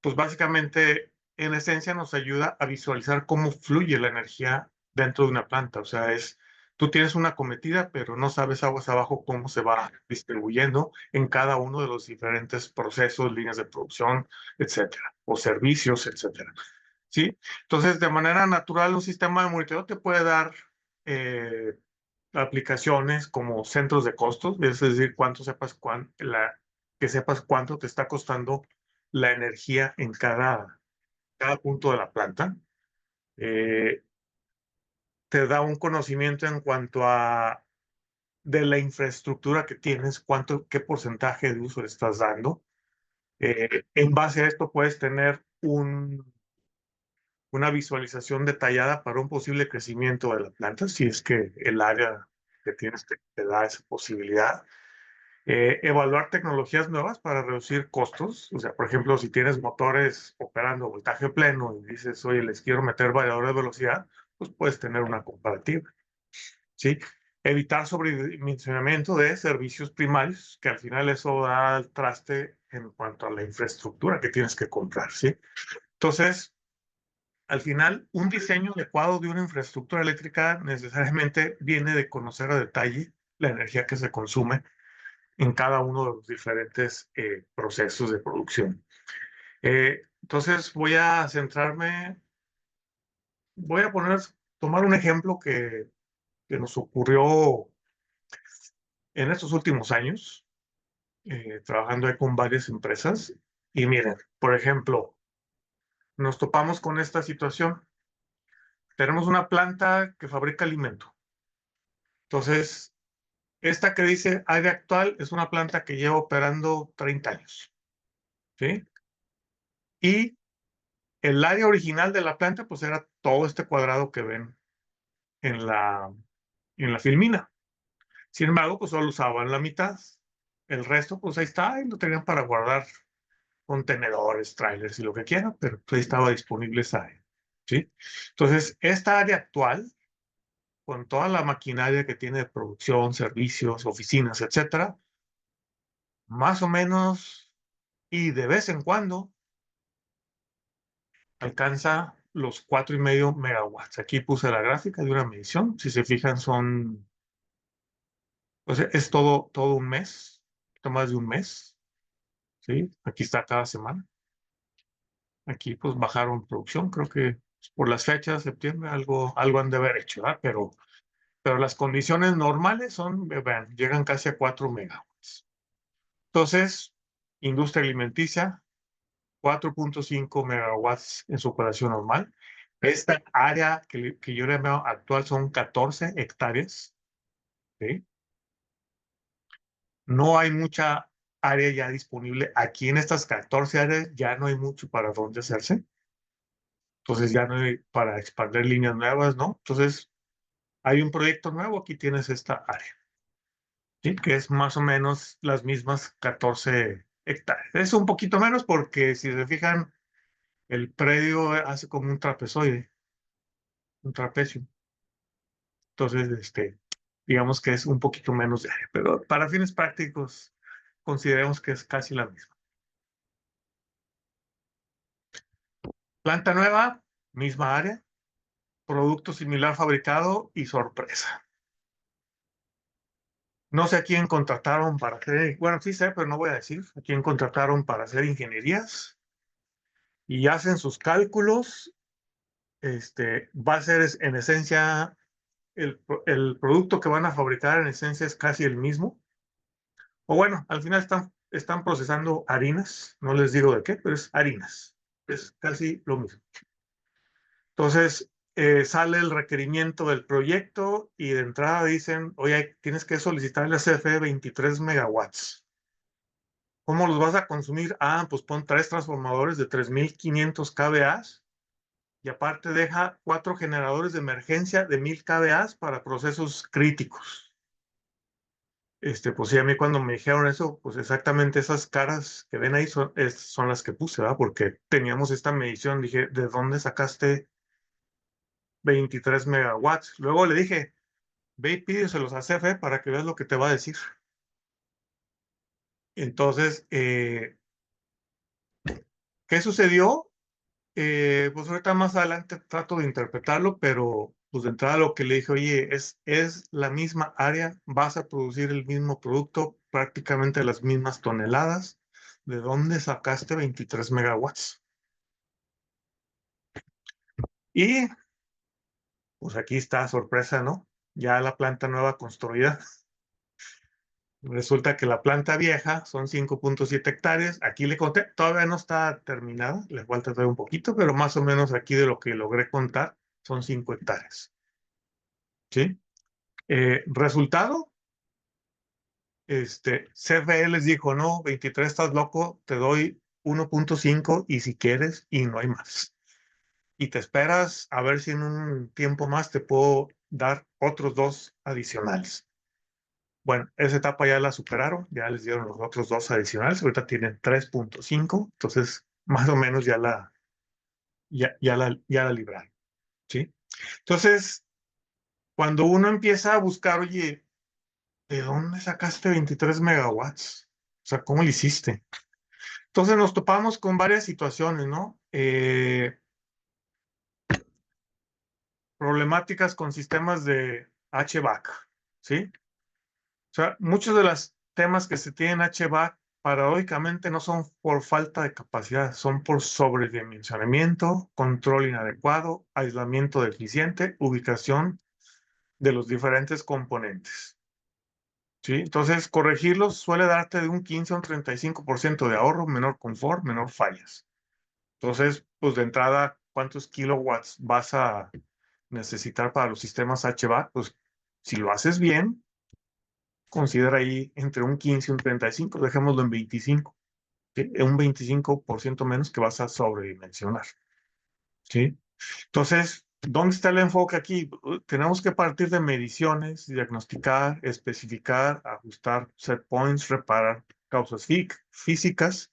pues básicamente, en esencia, nos ayuda a visualizar cómo fluye la energía dentro de una planta. O sea, tú tienes una cometida, pero no sabes aguas abajo cómo se va distribuyendo en cada uno de los diferentes procesos, líneas de producción, etcétera, o servicios, etcétera. ¿Sí? Entonces, de manera natural, un sistema de monitoreo te puede dar aplicaciones como centros de costos, es decir, que sepas cuánto te está costando la energía en cada punto de la planta. Eh, Te da un conocimiento en cuanto a de la infraestructura que tienes, qué porcentaje de uso le estás dando. En base a esto puedes tener una visualización detallada para un posible crecimiento de la planta, si es que el área que tienes te da esa posibilidad. Evaluar tecnologías nuevas para reducir costos. O sea, por ejemplo, si tienes motores operando a voltaje pleno y dices, oye, les quiero meter variadores de velocidad, pues puedes tener una comparativa, ¿sí? Evitar sobredimensionamiento de servicios primarios, que al final eso da al traste en cuanto a la infraestructura que tienes que comprar, ¿sí? Entonces, al final, un diseño adecuado de una infraestructura eléctrica necesariamente viene de conocer a detalle la energía que se consume en cada uno de los diferentes procesos de producción. Entonces voy a tomar un ejemplo que nos ocurrió en estos últimos años, trabajando ahí con varias empresas. Y miren, por ejemplo, nos topamos con esta situación. Tenemos una planta que fabrica alimento. Entonces, esta que dice área actual es una planta que lleva operando 30 años, ¿sí? Y el área original de la planta, pues era todo este cuadrado que ven en la filmina. Sin embargo, pues solo usaban la mitad. El resto, pues ahí está, y lo tenían para guardar contenedores, trailers y lo que quieran, pero pues ahí estaba disponible esa área, ¿sí? Entonces, esta área actual, con toda la maquinaria que tiene de producción, servicios, oficinas, etcétera, más o menos, y de vez en cuando, alcanza los 4,5 megawatts. Aquí puse la gráfica de una medición. Si se fijan, pues es todo un mes, más de un mes, ¿sí? Aquí está cada semana. Aquí pues bajaron producción, creo que por las fechas de septiembre algo han de haber hecho, ¿verdad? Pero las condiciones normales vean, llegan casi a 4 megawatts. Entonces, industria alimenticia, 4,5 megawatts en su operación normal. Esta área que yo le veo actual son 14 hectáreas, ¿sí? No hay mucha área ya disponible. Aquí en estas 14 áreas ya no hay mucho para dónde hacerse. Entonces ya no hay para expandir líneas nuevas, ¿no? Entonces hay un proyecto nuevo, aquí tienes esta área, ¿sí? Que es más o menos las mismas 14 hectáreas. Es un poquito menos porque si se fijan, el predio hace como un trapezoide, un trapecio. Entonces, digamos que es un poquito menos de área, pero para fines prácticos consideremos que es casi la misma. Planta nueva, misma área, producto similar fabricado y sorpresa. No sé a quién contrataron para hacer, bueno, sí sé, pero no voy a decir a quién contrataron para hacer ingenierías y hacen sus cálculos. Va a ser en esencia, el producto que van a fabricar en esencia es casi el mismo. O bueno, al final están procesando harinas, no les digo de qué, pero es harinas. Es casi lo mismo. Entonces, sale el requerimiento del proyecto y de entrada dicen, oye, tienes que solicitar la CFE 23 megawatts. ¿Cómo los vas a consumir? Ah, pues pon 3 transformadores de 3,500 kVA y aparte deja 4 generadores de emergencia de 1,000 kVA para procesos críticos. Pues sí, a mí cuando me dijeron eso, pues exactamente esas caras que ven ahí son las que puse, ¿verdad? Porque teníamos esta medición, dije, ¿de dónde sacaste 23 megawatts? Luego le dije, ve y pídeselos a CFE para que veas lo que te va a decir. Entonces, ¿qué sucedió? Pues ahorita más adelante trato de interpretarlo, pero pues de entrada lo que le dije, oye, es la misma área, vas a producir el mismo producto, prácticamente las mismas toneladas. ¿De dónde sacaste 23 megawatts? Y pues aquí está, sorpresa, ¿no? Ya la planta nueva construida. Resulta que la planta vieja son 5,7 hectáreas. Aquí le conté, todavía no está terminada, le falta todavía un poquito, pero más o menos aquí de lo que logré contar son 5 hectáreas. ¿Sí? Resultado, CFE les dijo, no, 23 estás loco, te doy 1,5 y si quieres, y no hay más. Y te esperas a ver si en un tiempo más te puedo dar otros 2 adicionales. Bueno, esa etapa ya la superaron, ya les dieron los otros 2 adicionales, ahorita tienen 3,5, entonces más o menos ya la libraron, ¿sí? Entonces, cuando uno empieza a buscar, oye, ¿de dónde sacaste 23 megawatts? O sea, ¿cómo lo hiciste? Entonces nos topamos con varias situaciones, ¿no? Problemáticas con sistemas de HVAC, ¿sí? O sea, muchos de los temas que se tienen HVAC paradójicamente no son por falta de capacidad, son por sobredimensionamiento, control inadecuado, aislamiento deficiente, ubicación de los diferentes componentes. ¿Sí? Entonces, corregirlos suele darte de un 15 a un 35% de ahorro, menor confort, menor fallas. Entonces, pues de entrada, ¿cuántos kilowatts vas a necesitar para los sistemas HVAC? Pues si lo haces bien, considera ahí entre un 15 y un 35, dejémoslo en 25, ¿sí? Un 25% menos que vas a sobredimensionar, ¿sí? Entonces, ¿dónde está el enfoque aquí? Tenemos que partir de mediciones, diagnosticar, especificar, ajustar set points, reparar causas físicas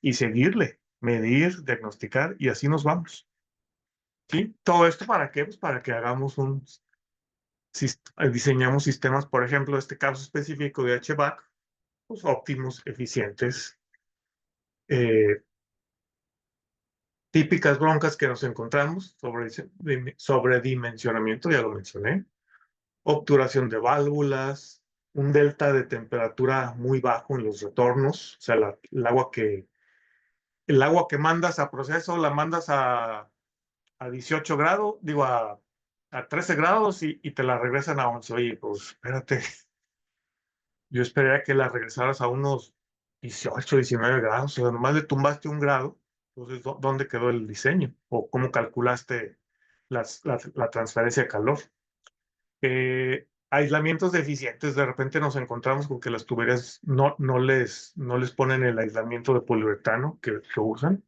y seguirle, medir, diagnosticar y así nos vamos. ¿Sí? Todo esto ¿para qué? Pues para que hagamos diseñamos sistemas, por ejemplo, este caso específico de HVAC, pues, óptimos, eficientes. Típicas broncas que nos encontramos, sobredimensionamiento, ya lo mencioné, obturación de válvulas, un delta de temperatura muy bajo en los retornos, o sea, el agua que mandas a proceso la mandas a 18 grados, digo, a 13 grados y te la regresan a 11. Oye, pues espérate, yo esperaría que la regresaras a unos 18, 19 grados, o sea, nomás le tumbaste un grado. Entonces, ¿dónde quedó el diseño? ¿O cómo calculaste la transferencia de calor? Aislamientos deficientes, de repente nos encontramos con que las tuberías no les ponen el aislamiento de poliuretano que usan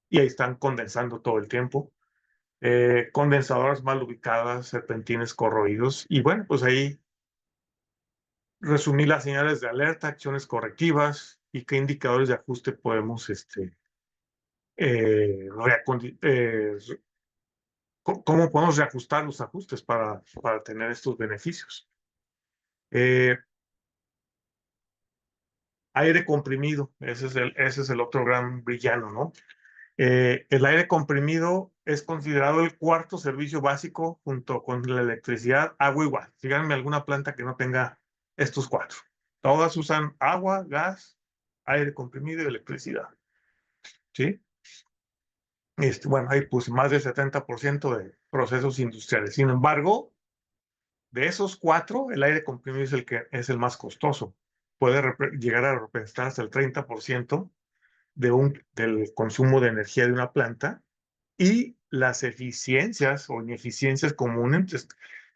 y ahí están condensando todo el tiempo. Condensadoras mal ubicadas, serpentines corroídos y bueno, pues ahí resumí las señales de alerta, acciones correctivas y qué indicadores de ajuste podemos cómo podemos reajustar los ajustes para tener estos beneficios. Aire comprimido, ese es el otro gran villano, ¿no? El aire comprimido es considerado el cuarto servicio básico junto con la electricidad, agua y gas. Díganme alguna planta que no tenga estos cuatro. Todas usan agua, gas, aire comprimido y electricidad. ¿Sí? Bueno, hay pues más del 70% de procesos industriales. Sin embargo, de esos cuatro, el aire comprimido es el que es el más costoso. Puede llegar a representar hasta el 30% del consumo de energía de una planta y las eficiencias o ineficiencias comunes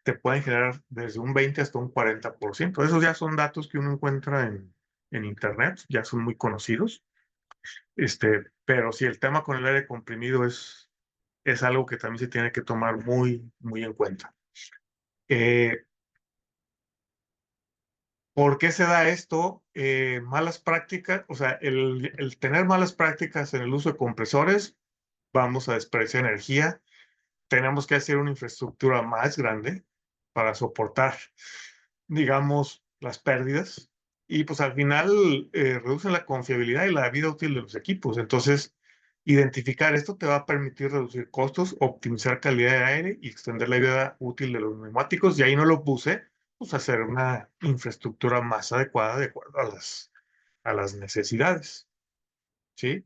te pueden generar desde un 20 hasta un 40%. Esos ya son datos que uno encuentra en Internet, ya son muy conocidos. Pero sí, el tema con el aire comprimido es algo que también se tiene que tomar muy, muy en cuenta. ¿Por qué se da esto? Malas prácticas, o sea, el tener malas prácticas en el uso de compresores, vamos a desperdiciar energía. Tenemos que hacer una infraestructura más grande para soportar, digamos, las pérdidas. Y pues al final reducen la confiabilidad y la vida útil de los equipos. Entonces, identificar esto te va a permitir reducir costos, optimizar calidad de aire y extender la vida útil de los neumáticos. Y ahí no lo puse, pues hacer una infraestructura más adecuada de acuerdo a las necesidades. ¿Sí?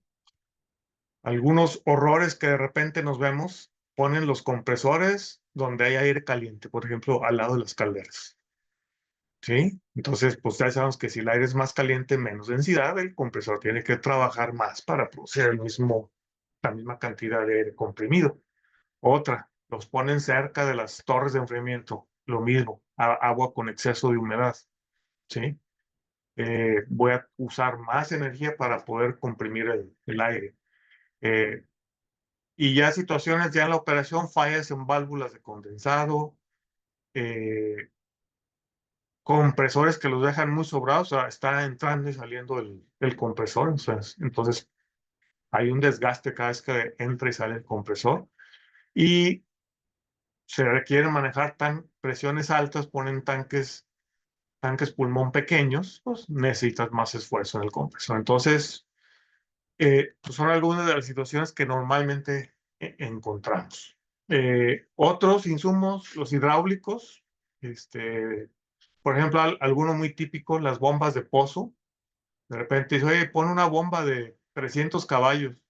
Algunos horrores que de repente nos vemos, ponen los compresores donde hay aire caliente, por ejemplo, al lado de las calderas. ¿Sí? Entonces, pues ya sabemos que si el aire es más caliente, menos densidad, el compresor tiene que trabajar más para producir la misma cantidad de aire comprimido. Otra, los ponen cerca de las torres de enfriamiento, lo mismo, agua con exceso de humedad. ¿Sí? Voy a usar más energía para poder comprimir el aire. Y ya situaciones ya en la operación, fallas en válvulas de condensado, compresores que los dejan muy sobrados, o sea, está entrando y saliendo el compresor, entonces hay un desgaste cada vez que entra y sale el compresor. Y se requiere manejar presiones altas, ponen tanques pulmón pequeños, pues necesitas más esfuerzo en el compresor. Entonces, pues son algunas de las situaciones que normalmente encontramos. Otros insumos, los hidráulicos, por ejemplo, alguno muy típico, las bombas de pozo. De repente dice, oye, pon una bomba de 300 caballos.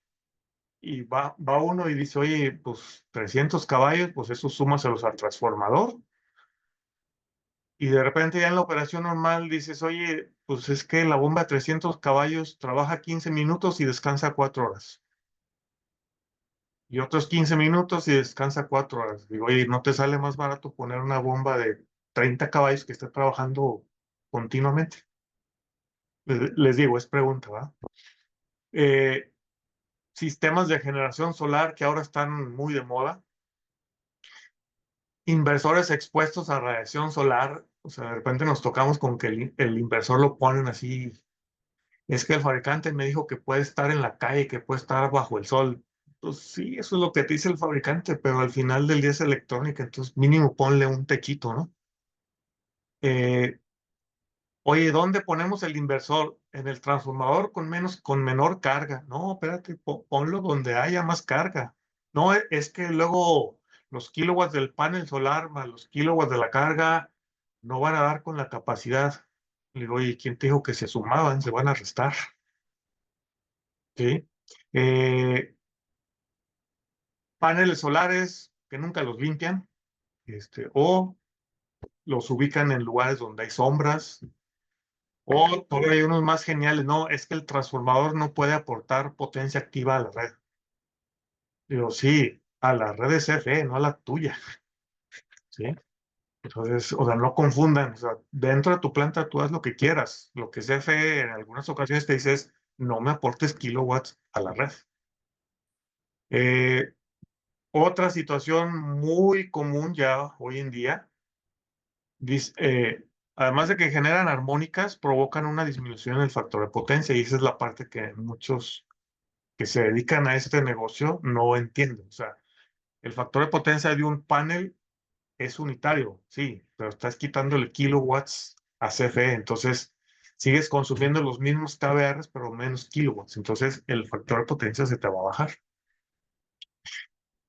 Y va uno y dice, oye, pues 300 caballos, pues eso súmaselos al transformador. Y de repente ya en la operación normal dices, oye, pues es que la bomba de 300 caballos trabaja 15 minutos y descansa 4 horas. Y otros 15 minutos y descansa 4 horas. Digo, oye, ¿no te sale más barato poner una bomba de 30 caballos que esté trabajando continuamente? Les digo, es pregunta, ¿va? Sistemas de generación solar que ahora están muy de moda. Inversores expuestos a radiación solar. O sea, de repente nos tocamos con que el inversor lo ponen así. Es que el fabricante me dijo que puede estar en la calle, que puede estar bajo el sol. Pues sí, eso es lo que te dice el fabricante, pero al final del día es electrónica, entonces mínimo ponle un techito, ¿no? Oye, ¿dónde ponemos el inversor? En el transformador con menor carga. No, espérate, ponlo donde haya más carga. No, es que luego los kilowatts del panel solar más los kilowatts de la carga no van a dar con la capacidad. Le digo, oye, ¿quién te dijo que se sumaban? Se van a restar. ¿Sí? Paneles solares que nunca los limpian, o los ubican en lugares donde hay sombras, o todavía hay unos más geniales. No, es que el transformador no puede aportar potencia activa a la red. Digo, sí, a la red de CFE, no a la tuya. ¿Sí? Entonces, o sea, no confundan. O sea, dentro de tu planta tú haz lo que quieras. Lo que CFE en algunas ocasiones te dice es, no me aportes kilowatts a la red. Eh, Otra situación muy común ya hoy en día, además de que generan armónicas, provocan una disminución en el factor de potencia, y esa es la parte que muchos que se dedican a este negocio no entienden. O sea, el factor de potencia de un panel es unitario, sí, pero estás quitándole kilowatts a CFE, entonces sigues consumiendo los mismos kVAR, pero menos kilowatts, entonces el factor de potencia se te va a bajar.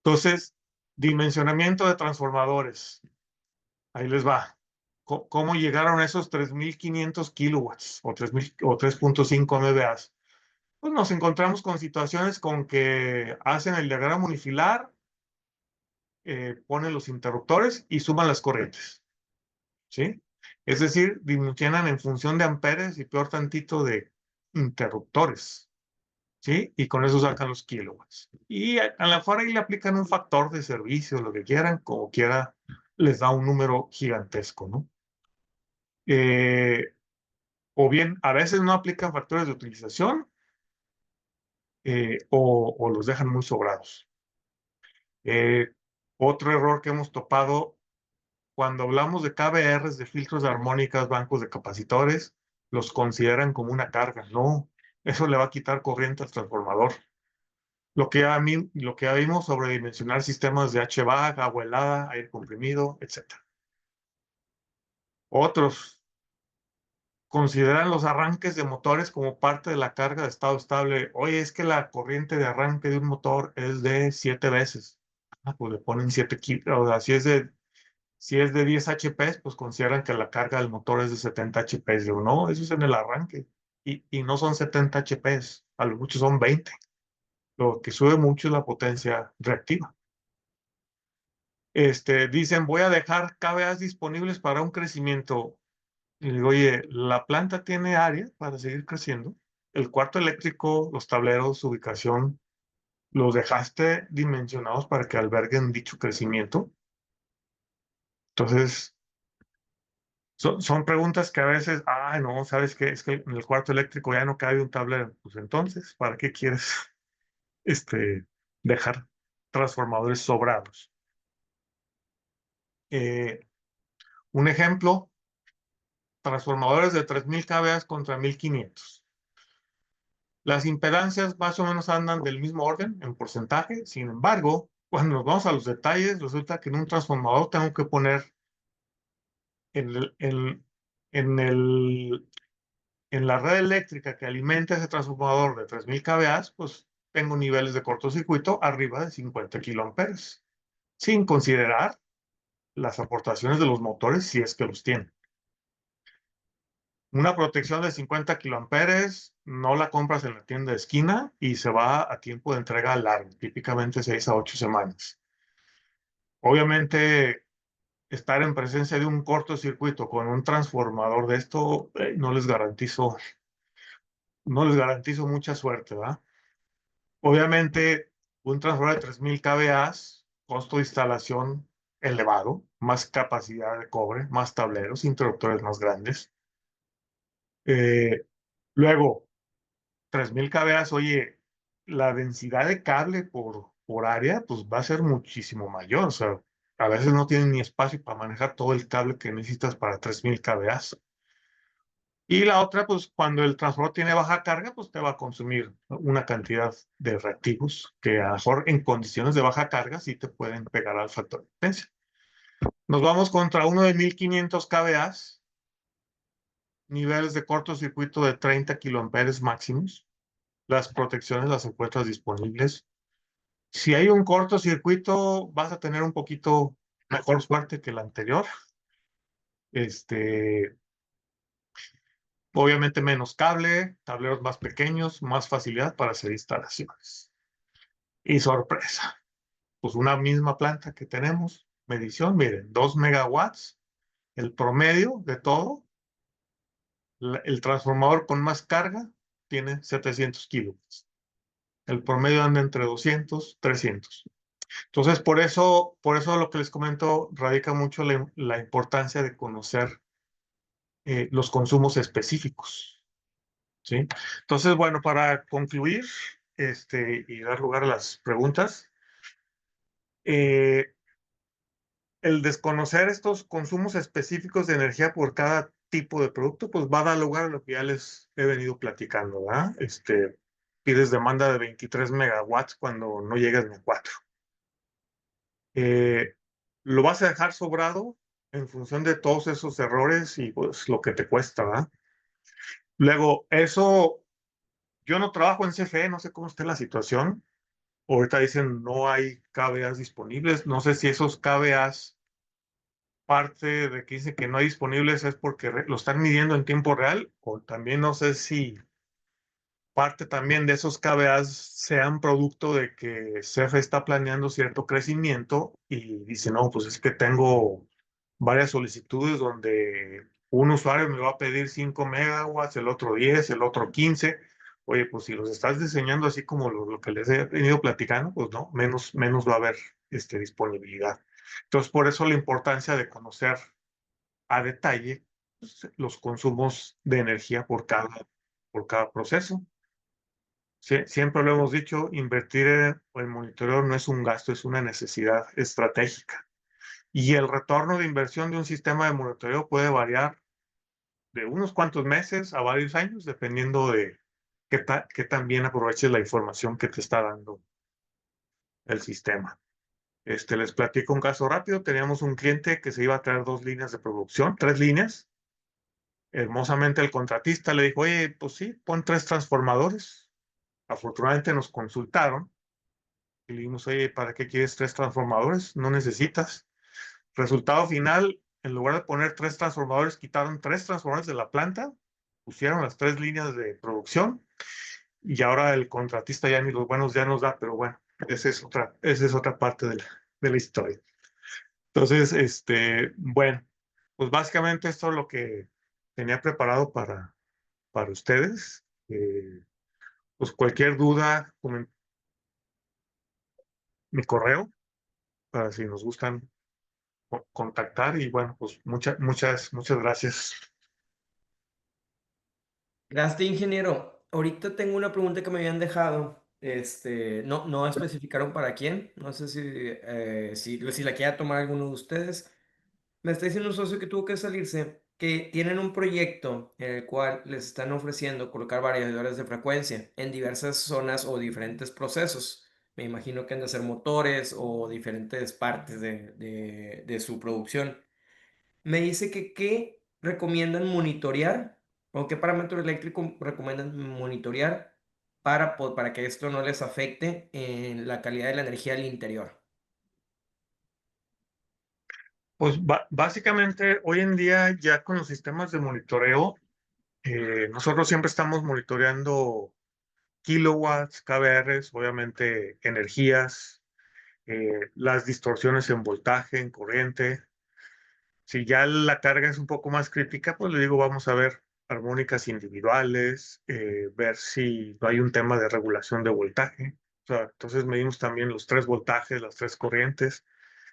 Entonces, dimensionamiento de transformadores. Ahí les va. ¿Cómo llegaron a esos 3.500 kilowatts o 3.000 o 3.5 MVAs? Pues nos encontramos con situaciones con que hacen el diagrama unifilar, ponen los interruptores y suman las corrientes. ¿Sí? Es decir, dimensionan en función de amperes y peor tantito de interruptores. ¿Sí? Y con eso sacan los kilowatts. Y a la fuera ahí le aplican un factor de servicio, lo que quieran, como quiera, les da un número gigantesco, ¿no? O bien, a veces no aplican factores de utilización, o los dejan muy sobrados. Eh, Otro error que hemos topado cuando hablamos de KVRs, de filtros de armónicas, bancos de capacitores, los consideran como una carga. No, eso le va a quitar corriente al transformador. Lo que ya vimos sobre dimensionar sistemas de HVAC, agua helada, aire comprimido, etc. Otros consideran los arranques de motores como parte de la carga de estado estable. Oye, es que la corriente de arranque de un motor es de 7 veces. Ah, pues le ponen 7 kilos. O sea, si es de 10 HP, pues consideran que la carga del motor es de 70 HP. Digo, no, eso es en el arranque. Y no son 70 HP, a lo mucho son 20. Lo que sube mucho es la potencia reactiva. Dicen, voy a dejar KVAs disponibles para un crecimiento. Y digo, oye, la planta tiene área para seguir creciendo. El cuarto eléctrico, los tableros, su ubicación, los dejaste dimensionados para que alberguen dicho crecimiento. Entonces, son preguntas que a veces, no, ¿sabes qué? Es que en el cuarto eléctrico ya no cabe un tablero. Pues entonces, ¿para qué quieres dejar transformadores sobrados? Eh, un ejemplo, transformadores de 3.000 kVA contra 1.500. Las impedancias más o menos andan del mismo orden en porcentaje. Sin embargo, cuando nos vamos a los detalles, resulta que en un transformador tengo que poner en, el, en, el, en la red eléctrica que alimenta ese transformador de 3.000 kVA, pues tengo niveles de cortocircuito arriba de 50 kiloamperes, sin considerar las aportaciones de los motores si es que los tienen. Una protección de 50 kiloamperes no la compras en la tienda de esquina y se va a tiempo de entrega largo, típicamente 6 a 8 semanas. Obviamente, estar en presencia de un cortocircuito con un transformador de esto, no les garantizo mucha suerte, ¿verdad? Obviamente, un transformador de 3.000 kVA, costo de instalación elevado, más capacidad de cobre, más tableros, interruptores más grandes. Luego, 3.000 kVA, oye, la densidad de cable por área, pues va a ser muchísimo mayor. O sea, a veces no tienen ni espacio para manejar todo el cable que necesitas para 3.000 kVA. Y la otra, pues cuando el transformador tiene baja carga, pues te va a consumir una cantidad de reactivos que a lo mejor en condiciones de baja carga sí te pueden pegar al factor de potencia. Nos vamos contra uno de 1.500 kVA. niveles de cortocircuito de 30 kiloamperes máximos. Las protecciones las encuentras disponibles. Si hay un cortocircuito, vas a tener un poquito mejor suerte que el anterior. Este, obviamente menos cable, tableros más pequeños, más facilidad para hacer instalaciones. Y sorpresa, pues una misma planta que tenemos, medición, miren, 2 megawatts, el promedio de todo, el transformador con más carga tiene 700 kilovatios. El promedio anda entre 200, 300. Entonces, por eso lo que les comento radica mucho la importancia de conocer los consumos específicos, ¿sí? Entonces, bueno, para concluir y dar lugar a las preguntas, eh, el desconocer estos consumos específicos de energía por cada tipo de producto, pues va a dar lugar a lo que ya les he venido platicando, ¿verdad? Pides demanda de 23 megawatts cuando no llegas ni a 4. Lo vas a dejar sobrado en función de todos esos errores y pues lo que te cuesta, ¿verdad? Luego, yo no trabajo en CFE, no sé cómo está la situación. Ahorita dicen no hay KVAs disponibles. No sé si esos KVAs, parte de que dice que no hay disponibles es porque lo están midiendo en tiempo real, o también no sé si parte también de esos KVAs sean producto de que CFE está planeando cierto crecimiento y dice, no, pues es que tengo varias solicitudes donde un usuario me va a pedir 5 megawatts, el otro 10, el otro 15. Oye, pues si los estás diseñando así como lo que les he venido platicando, pues no, menos va a haber disponibilidad. Entonces, por eso la importancia de conocer a detalle pues, los consumos de energía por cada proceso. Siempre lo hemos dicho, invertir en monitoreo no es un gasto, es una necesidad estratégica. Y el retorno de inversión de un sistema de monitoreo puede variar de unos cuantos meses a varios años, dependiendo de qué tan bien aproveches la información que te está dando el sistema. Les platico un caso rápido. Teníamos un cliente que se iba a traer 2 líneas de producción, 3 líneas. Hermosamente el contratista le dijo, oye, pues sí, pon 3 transformadores. Afortunadamente nos consultaron y le dijimos, oye, ¿para qué quieres 3 transformadores? No necesitas. Resultado final, en lugar de poner 3 transformadores, quitaron 3 transformadores de la planta, pusieron las 3 líneas de producción y ahora el contratista ya ni los buenos ya nos da, pero bueno, esa es otra parte de la historia. Entonces, bueno, pues básicamente esto es lo que tenía preparado para ustedes. Pues cualquier duda, mi correo, para si nos gustan contactar y bueno, pues muchas gracias. Gracias, ingeniero. Ahorita tengo una pregunta que me habían dejado. No especificaron para quién. No sé si la quiera tomar alguno de ustedes. Me está diciendo un socio que tuvo que salirse, que tienen un proyecto en el cual les están ofreciendo colocar variadores de frecuencia en diversas zonas o diferentes procesos. Me imagino que han de ser motores o diferentes partes de su producción. Me dice que qué recomiendan monitorear o qué parámetro eléctrico recomiendan monitorear para que esto no les afecte en la calidad de la energía al interior. Pues básicamente hoy en día ya con los sistemas de monitoreo, nosotros siempre estamos monitoreando kilowatts, kVAs, obviamente energías, las distorsiones en voltaje, en corriente. Si ya la carga es un poco más crítica, pues le digo, vamos a ver armónicas individuales, ver si no hay un tema de regulación de voltaje. O sea, entonces medimos también los 3 voltajes, las 3 corrientes,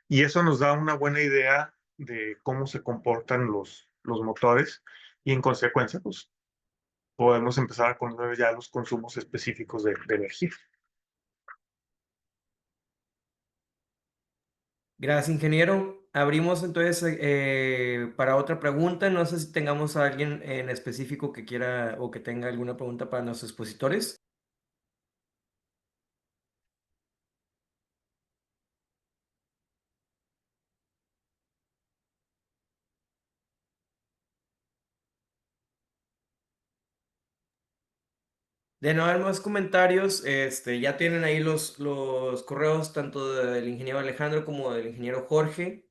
y eso nos da una buena idea de cómo se comportan los motores y en consecuencia, pues podemos empezar a conocer ya los consumos específicos de energía. Gracias, ingeniero. Abrimos entonces para otra pregunta. No sé si tengamos a alguien en específico que quiera o que tenga alguna pregunta para nuestros expositores. De no haber más comentarios, ya tienen ahí los correos tanto del ingeniero Alejandro como del ingeniero Jorge.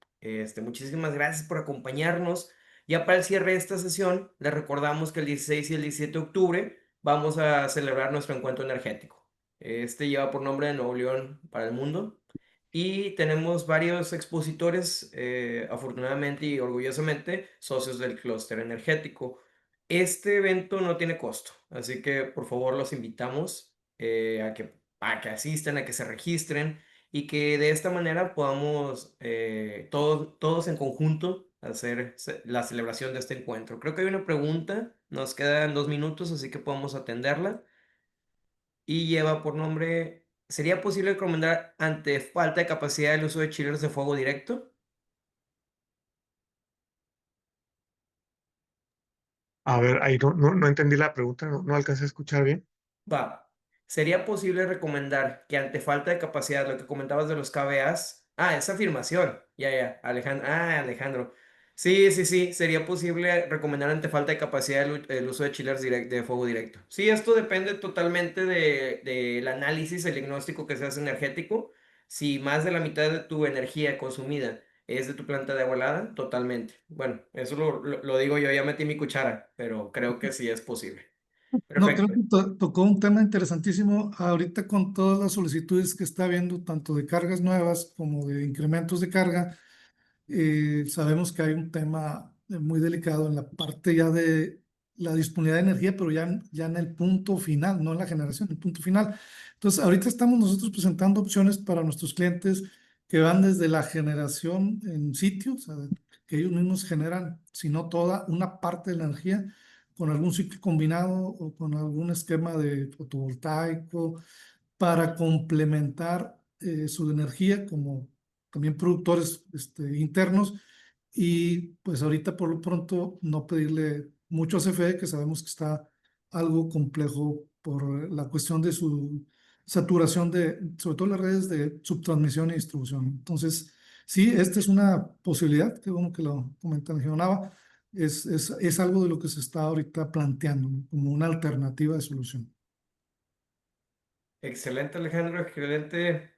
Muchísimas gracias por acompañarnos. Ya para el cierre de esta sesión, les recordamos que el 16 y el 17 de octubre vamos a celebrar nuestro encuentro energético. Este lleva por nombre de Nuevo León para el mundo. Y tenemos varios expositores, afortunadamente y orgullosamente, socios del clúster energético. Este evento no tiene costo, así que por favor los invitamos a que asistan, a que se registren y que de esta manera podamos todos en conjunto hacer la celebración de este encuentro. Creo que hay una pregunta, nos quedan 2 minutos, así que podemos atenderla y lleva por nombre, ¿sería posible recomendar ante falta de capacidad el uso de chillers de fuego directo? A ver, ahí no entendí la pregunta, no alcancé a escuchar bien. Va. ¿Sería posible recomendar que ante falta de capacidad, lo que comentabas de los KVAs, esa afirmación, ya, Alejandro, Alejandro. Sí, sí, sí, sería posible recomendar ante falta de capacidad el uso de chillers de fuego directo. Sí, esto depende totalmente del análisis, el diagnóstico que se hace energético. Si más de la mitad de tu energía consumida es de tu planta de agua helada, totalmente. Bueno, eso lo digo yo, ya metí mi cuchara, pero creo que sí es posible. No, creo Perfecto. que tocó un tema interesantísimo ahorita con todas las solicitudes que está habiendo, tanto de cargas nuevas como de incrementos de carga. Sabemos que hay un tema muy delicado en la parte ya de la disponibilidad de energía, pero ya en el punto final, no en la generación, en el punto final. Entonces, ahorita estamos nosotros presentando opciones para nuestros clientes que van desde la generación en sitio, o sea, que ellos mismos generan, si no toda, una parte de la energía con algún ciclo combinado o con algún esquema de fotovoltaico para complementar su energía como también productores internos y pues ahorita por lo pronto no pedirle mucho a CFE, que sabemos que está algo complejo por la cuestión de su saturación sobre todo las redes de subtransmisión y distribución. Entonces, sí, esta es una posibilidad, qué bueno que lo comenta el Nava, es algo de lo que se está ahorita planteando, ¿no? Como una alternativa de solución. Excelente, Alejandro, excelente.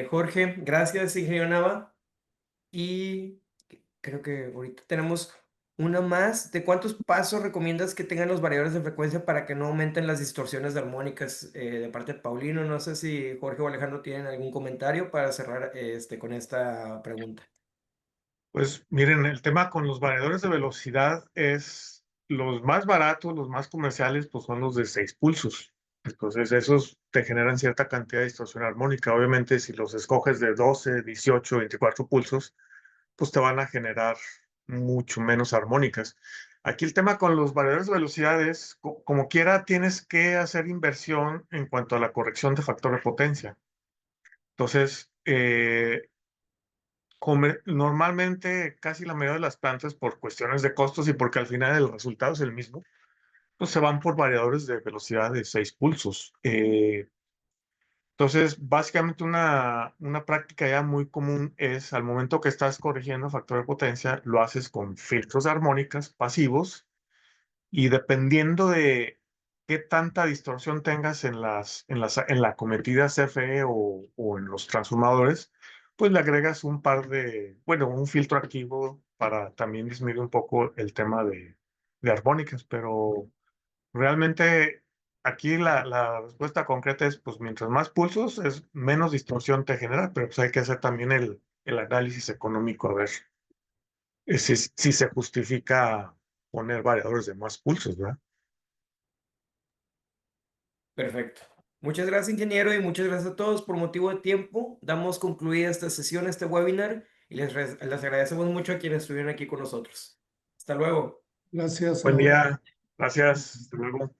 Jorge, gracias, ingeniero Nava. Y creo que ahorita tenemos una más. ¿De cuántos pasos recomiendas que tengan los variadores de frecuencia para que no aumenten las distorsiones de armónicas de parte de Paulino? No sé si Jorge o Alejandro tienen algún comentario para cerrar con esta pregunta. Pues miren, el tema con los variadores de velocidad es los más baratos, los más comerciales, pues son los de 6 pulsos. Entonces, esos te generan cierta cantidad de distorsión armónica. Obviamente, si los escoges de 12, 18, 24 pulsos, pues te van a generar mucho menos armónicas. Aquí el tema con los variadores de velocidad es, como quiera, tienes que hacer inversión en cuanto a la corrección de factor de potencia. Entonces, normalmente casi la mayoría de las plantas, por cuestiones de costos y porque al final el resultado es el mismo, pues se van por variadores de velocidad de 6 pulsos. Entonces, básicamente una práctica ya muy común es al momento que estás corrigiendo factor de potencia, lo haces con filtros de armónicas pasivos y dependiendo de qué tanta distorsión tengas en la cometida CFE o en los transformadores, pues le agregas un filtro activo para también disminuir un poco el tema de armónicas, pero realmente aquí la respuesta concreta es, pues mientras más pulsos, es menos distorsión te genera, pero pues hay que hacer también el análisis económico a ver si se justifica poner variadores de más pulsos, ¿verdad? Perfecto. Muchas gracias, ingeniero, y muchas gracias a todos. Por motivo de tiempo, damos concluida esta sesión, este webinar, y les agradecemos mucho a quienes estuvieron aquí con nosotros. Hasta luego. Gracias Buen a día. Gracias. Hasta luego.